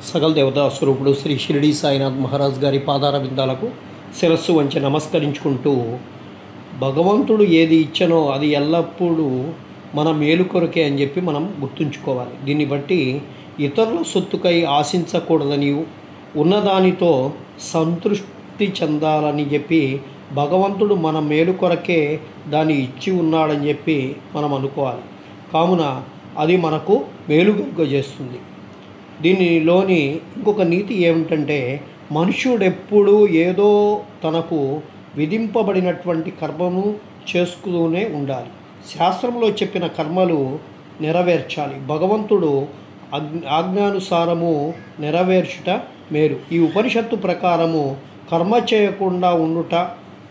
సకల దేవతా స్వరూపుడు శ్రీ షిరిడి సాయినాథ్ మహారాజ్ గారి పాదార విందాలకు శిరస్సు వంచి నమస్కరించుకుంటూ, భగవంతుడు ఏది ఇచ్చనో అది ఎల్లప్పుడూ మన మేలు కొరకే అని చెప్పి మనం గుర్తుంచుకోవాలి. దీన్ని బట్టి ఇతరుల సొత్తుకై ఆశించకూడదని, ఉన్నదానితో సంతృప్తి చెందాలని చెప్పి భగవంతుడు మన మేలు కొరకే దాన్ని ఇచ్చి ఉన్నాడని చెప్పి మనం అనుకోవాలి. కావున అది మనకు మేలు చేస్తుంది. దీనిలోని ఇంకొక నీతి ఏమిటంటే, మనుష్యుడెప్పుడూ ఏదో తనకు విధింపబడినటువంటి కర్మను చేసుకునే ఉండాలి. శాస్త్రంలో చెప్పిన కర్మలు నెరవేర్చాలి. భగవంతుడు ఆజ్ఞానుసారము నెరవేర్చుట మేలు. ఈ ఉపనిషత్తు ప్రకారము కర్మ చేయకుండా ఉండుట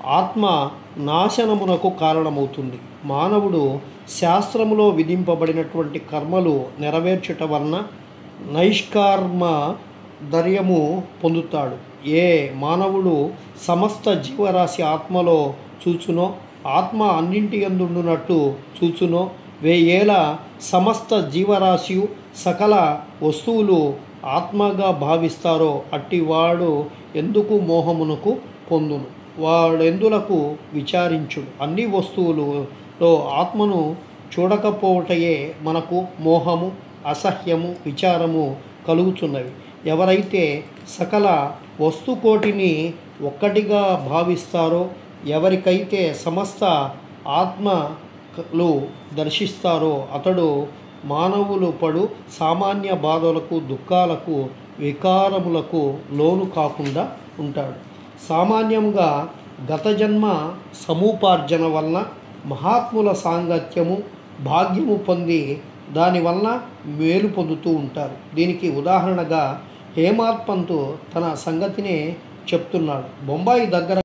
ఆత్మ నాశనమునకు కారణమవుతుంది. మానవుడు శాస్త్రములో విధింపబడినటువంటి కర్మలు నెరవేర్చుట వలన నైష్కర్మ ధైర్యము పొందుతాడు. ఏ మానవుడు సమస్త జీవరాశి ఆత్మలో చూచునో, ఆత్మ అన్నింటి యందుండునట్టు చూచునో, వేయేల సమస్త జీవరాశి సకల వస్తువులు ఆత్మగా భావిస్తారో అట్టివాడు ఎందుకు మోహమునకు పొందును. వాడెందులకు విచారించుడు. అన్ని వస్తువులలో ఆత్మను చూడకపోవటయే మనకు మోహము, అసహ్యము, విచారము కలుగుతున్నవి. ఎవరైతే సకల వస్తుకోటిని ఒక్కటిగా భావిస్తారో, ఎవరికైతే సమస్త ఆత్మలు దర్శిస్తారో అతడు మానవులు పడు సామాన్య బాధలకు, దుఃఖాలకు, వికారములకు లోను కాకుండా ఉంటాడు. సామాన్యంగా గత జన్మ సముపార్జన వలన మహాత్ముల సాంగత్యము, భాగ్యము పొంది దానివల్ల మేలు పొందుతూ ఉంటారు. దీనికి ఉదాహరణగా హేమాడ్ పంత్ తన సంగతినే చెప్తున్నాడు. బొంబాయి దగ్గర